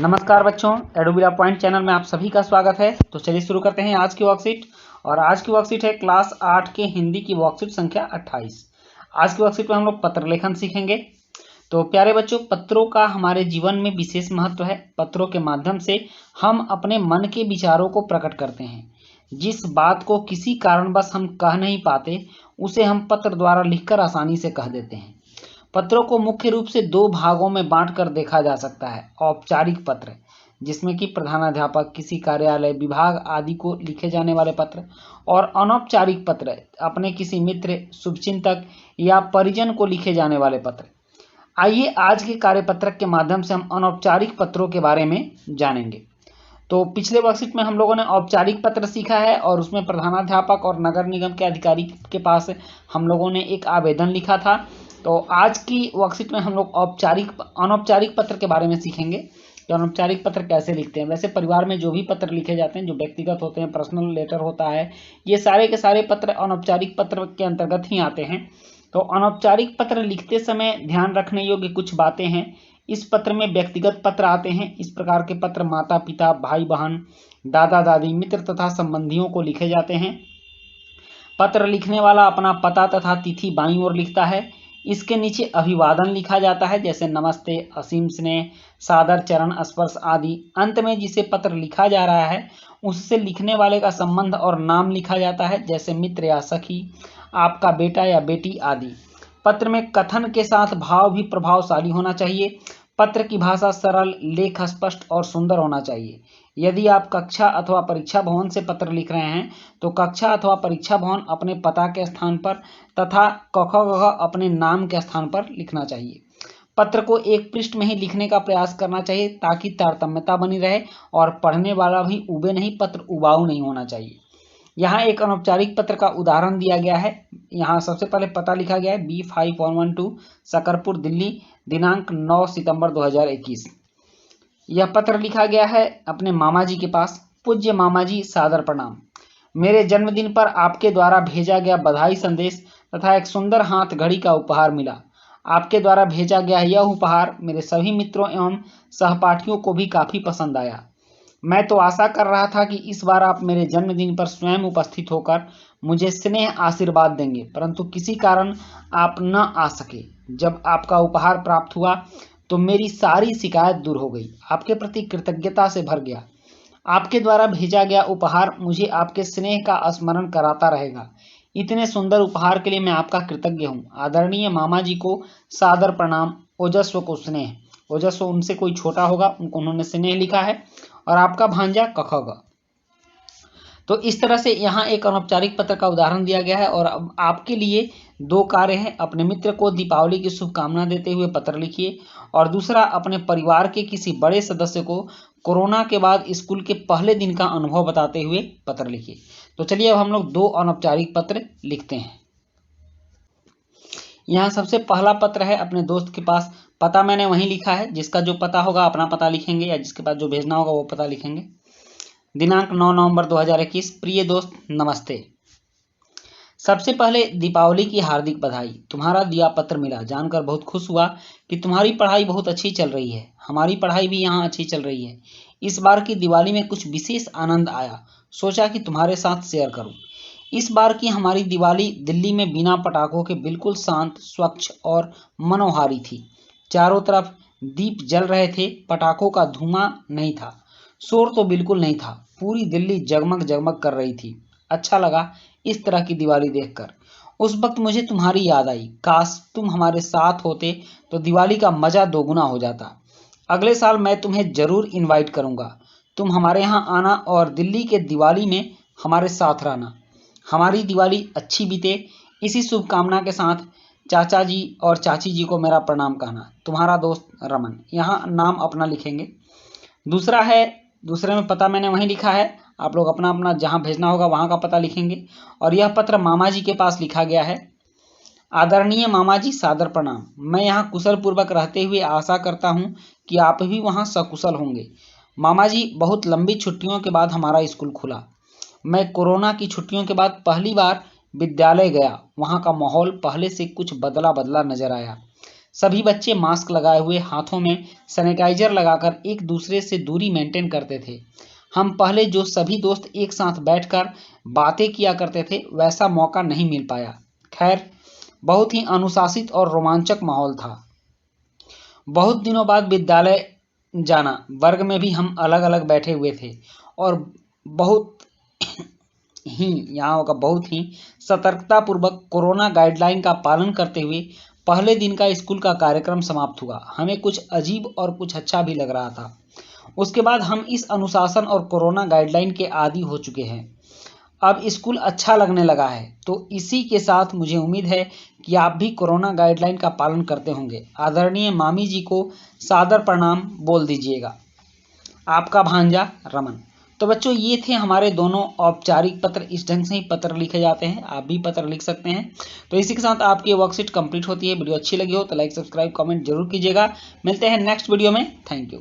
नमस्कार बच्चों, एडोबिरा point channel में आप सभी का स्वागत है। तो चलिए शुरू करते हैं आज की वर्कशीट। और आज की वर्कशीट है क्लास 8 के हिंदी की वर्कशीट संख्या 28। आज की वर्कशीट में हम लोग पत्र लेखन सीखेंगे। तो प्यारे बच्चों, पत्रों का हमारे जीवन में विशेष महत्व है। पत्रों के माध्यम से हम अपने मन के विचारों को प्रकट करते हैं। जिस बात को किसी कारणवश हम कह नहीं पाते, उसे हम पत्र द्वारा लिखकर आसानी से कह देते हैं। पत्रों को मुख्य रूप से दो भागों में बांटकर देखा जा सकता है। औपचारिक पत्र, जिसमें कि प्रधानाध्यापक, किसी कार्यालय, विभाग आदि को लिखे जाने वाले पत्र, और अनौपचारिक पत्र, अपने किसी मित्र, शुभचिंतक या परिजन को लिखे जाने वाले पत्र। आइए आज के कार्यपत्रक के माध्यम से हम अनौपचारिक पत्रों के बारे में जानेंगे। तो पिछले वर्कशीट में हम लोगों ने औपचारिक पत्र सीखा है और उसमें प्रधानाध्यापक और नगर निगम के अधिकारी के पास हम लोगों ने एक आवेदन लिखा था। तो आज की वर्कशीट में हम लोग अनौपचारिक पत्र के बारे में सीखेंगे कि अनौपचारिक पत्र कैसे लिखते हैं। वैसे परिवार में जो भी पत्र लिखे जाते हैं, जो व्यक्तिगत होते हैं, पर्सनल लेटर होता है, ये सारे के सारे पत्र अनौपचारिक पत्र के अंतर्गत ही आते हैं। तो अनौपचारिक पत्र लिखते समय ध्यान रखने योग्य कुछ बातें हैं। इस पत्र में व्यक्तिगत पत्र आते हैं। इस प्रकार के पत्र माता पिता, भाई बहन, दादा दादी, मित्र तथा संबंधियों को लिखे जाते हैं। पत्र लिखने वाला अपना पता तथा तिथि बाईं ओर लिखता है। इसके नीचे अभिवादन लिखा जाता है, जैसे नमस्ते, असीम स्नेह, सादर चरण स्पर्श आदि। अंत में जिसे पत्र लिखा जा रहा है उससे लिखने वाले का संबंध और नाम लिखा जाता है, जैसे मित्र या सखी, आपका बेटा या बेटी आदि। पत्र में कथन के साथ भाव भी प्रभावशाली होना चाहिए। पत्र की भाषा सरल, लेख स्पष्ट और सुंदर होना चाहिए। यदि आप कक्षा अथवा परीक्षा भवन से पत्र लिख रहे हैं तो कक्षा अथवा परीक्षा भवन अपने पता के स्थान पर तथा कख गघ अपने नाम के स्थान पर लिखना चाहिए। पत्र को एक पृष्ठ में ही लिखने का प्रयास करना चाहिए ताकि तारतम्यता बनी रहे और पढ़ने वाला भी उबे नहीं, पत्र उबाऊ नहीं होना चाहिए। यहाँ एक अनौपचारिक पत्र का उदाहरण दिया गया है। यहाँ सबसे पहले पता लिखा गया है B5112 सकरपुर दिल्ली, दिनांक 9 सितंबर 2021। यह पत्र लिखा गया है अपने मामा जी के पास। पूज्य मामा जी, सादर प्रणाम। मेरे जन्मदिन पर आपके द्वारा भेजा गया बधाई संदेश तथा एक सुंदर हाथ घड़ी का उपहार मिला। आपके द्वारा भेजा गया यह उपहार मेरे सभी मित्रों एवं सहपाठियों को भी काफी पसंद आया। मैं तो आशा कर रहा था कि इस बार आप मेरे जन्मदिन पर स्वयं उपस्थित होकर मुझे स्नेह आशीर्वाद देंगे, परंतु किसी कारण आप न आ सके। जब आपका उपहार प्राप्त हुआ तो मेरी सारी शिकायत दूर हो गई। आपके प्रति कृतज्ञता से भर गया। आपके द्वारा भेजा गया उपहार मुझे आपके स्नेह का स्मरण कराता रहेगा। इतने सुंदर उपहार के लिए मैं आपका कृतज्ञ हूँ। आदरणीय मामा जी को सादर प्रणाम। ओजस्व को स्नेह। ओजस्व उनसे कोई छोटा होगा, उनको उन्होंने स्नेह लिखा है। और आपका भांजा कखग। तो इस तरह से यहाँ एक अनौपचारिक पत्र का उदाहरण दिया गया है। और अब आपके लिए दो कार्य हैं। अपने मित्र को दीपावली की शुभकामना देते हुए पत्र लिखिए, और दूसरा अपने परिवार के किसी बड़े सदस्य को कोरोना के बाद स्कूल के पहले दिन का अनुभव बताते हुए पत्र लिखिए। तो चलिए अब हम लोग दो अनौपचारिक पत्र लिखते हैं। यहाँ सबसे पहला पत्र है अपने दोस्त के पास। पता मैंने वहीं लिखा है। जिसका जो पता होगा अपना पता लिखेंगे, या जिसके पास जो भेजना होगा वो पता लिखेंगे। दिनांक 9 नवंबर 2021। प्रिय दोस्त, नमस्ते। सबसे पहले दीपावली की हार्दिक बधाई। तुम्हारा दिया पत्र मिला, जानकर बहुत खुश हुआ कि तुम्हारी पढ़ाई बहुत अच्छी चल रही है। हमारी पढ़ाई भी यहाँ अच्छी चल रही है। इस बार की दिवाली में कुछ विशेष आनंद आया, सोचा कि तुम्हारे साथ शेयर करूं। इस बार की हमारी दिवाली दिल्ली में बिना पटाखों के बिल्कुल शांत, स्वच्छ और मनोहारी थी। चारों तरफ दीप जल रहे थे, पटाखों का धुआं नहीं था, शोर तो बिल्कुल नहीं था। पूरी दिल्ली जगमग जगमग कर रही थी। अच्छा लगा इस तरह की दिवाली देखकर। उस वक्त मुझे तुम्हारी याद आई। काश तुम हमारे साथ होते तो दिवाली का मजा दोगुना हो जाता। अगले साल मैं तुम्हें जरूर इनवाइट करूंगा। तुम हमारे यहाँ आना और दिल्ली के दिवाली में हमारे साथ रहना। हमारी दिवाली अच्छी बीते, इसी शुभकामना के साथ चाचा जी और चाची जी को मेरा प्रणाम कहना। तुम्हारा दोस्त रमन। यहाँ नाम अपना लिखेंगे। दूसरे में पता मैंने वहीं लिखा है। आप लोग अपना अपना जहाँ भेजना होगा वहाँ का पता लिखेंगे। और यह पत्र मामा जी के पास लिखा गया है। आदरणीय मामा जी, सादर प्रणाम। मैं यहाँ कुशल पूर्वक रहते हुए आशा करता हूँ कि आप भी वहाँ सकुशल होंगे। मामा जी, बहुत लंबी छुट्टियों के बाद हमारा स्कूल खुला। मैं कोरोना की छुट्टियों के बाद पहली बार विद्यालय गया। वहाँ का माहौल पहले से कुछ बदला बदला नजर आया। सभी बच्चे मास्क लगाए हुए, हाथों में सैनिटाइजर लगाकर एक दूसरे से दूरी मेंटेन करते थे। हम पहले जो सभी दोस्त एक साथ बैठकर बातें किया करते थे, वैसा मौका नहीं मिल पाया। खैर, बहुत ही अनुशासित और रोमांचक माहौल था। बहुत दिनों बाद विद्यालय जाना। वर्ग में भी हम अलग अलग बैठे हुए थे और बहुत बहुत ही सतर्कता पूर्वक कोरोना गाइडलाइन का पालन करते हुए पहले दिन का स्कूल का कार्यक्रम समाप्त हुआ। हमें कुछ अजीब और कुछ अच्छा भी लग रहा था। उसके बाद हम इस अनुशासन और कोरोना गाइडलाइन के आदी हो चुके हैं। अब स्कूल अच्छा लगने लगा है। तो इसी के साथ मुझे उम्मीद है कि आप भी कोरोना गाइडलाइन का पालन करते होंगे। आदरणीय मामी जी को सादर प्रणाम बोल दीजिएगा। आपका भांजा रमन। तो बच्चों, ये थे हमारे दोनों औपचारिक पत्र। इस ढंग से ही पत्र लिखे जाते हैं, आप भी पत्र लिख सकते हैं। तो इसी के साथ आपकी वर्कशीट कंप्लीट होती है। वीडियो अच्छी लगी हो तो लाइक, सब्सक्राइब, कमेंट जरूर कीजिएगा। मिलते हैं नेक्स्ट वीडियो में। Thank you.